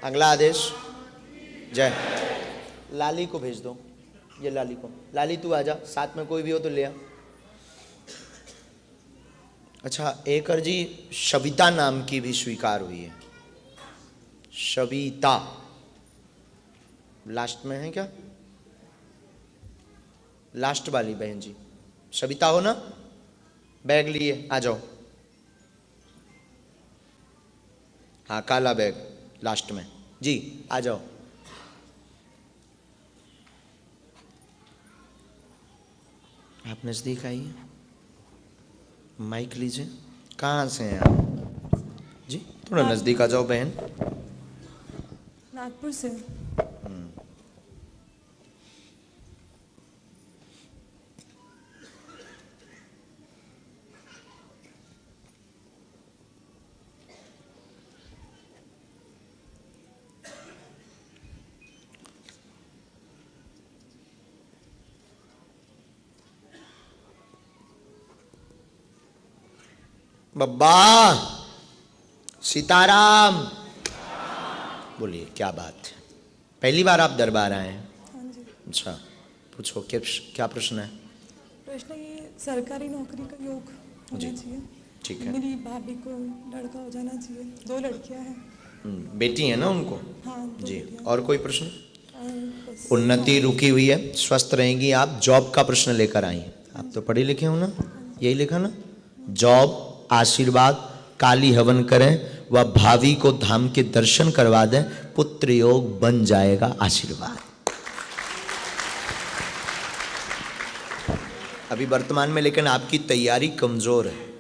अगला आदेश। जय। लाली को भेज दो, ये लाली को। लाली तू आजा, साथ में कोई भी हो तो ले आ। अच्छा, एक अर्जी शविता नाम की भी स्वीकार हुई है। शविता लास्ट में है क्या? लास्ट वाली बहन जी शविता हो ना? बैग लिए आ जाओ। हाँ, काला बैग लास्ट में जी, आ जाओ। आप नजदीक आइए, माइक लीजिए। कहाँ से हैं आप जी? थोड़ा नजदीक आ जाओ बहन। नागपुर से। बब्बा सीताराम। बोलिए, क्या बात है? पहली बार आप दरबार आए हैं? हाँ जी। अच्छा, पूछो क्या प्रश्न है? प्रश्न ये, सरकारी नौकरी का योग जी, होना चाहिए। ठीक है। मेरी भाभी को लड़का हो जाना चाहिए, 2 लड़कियां हैं। बेटी है ना उनको? हाँ, 2 जी। बेटियां। और कोई प्रश्न? और बस। उन्नति रुकी हुई है, स्वस्थ रहेंगी आप। जॉब का प्रश्न लेकर आई। आप तो पढ़े लिखे हो ना? यही लिखा ना? जॉब, आशीर्वाद, काली हवन करें व भावी को धाम के दर्शन करवा दें, पुत्र योग बन जाएगा। आशीर्वाद। अभी वर्तमान में लेकिन आपकी तैयारी कमजोर है।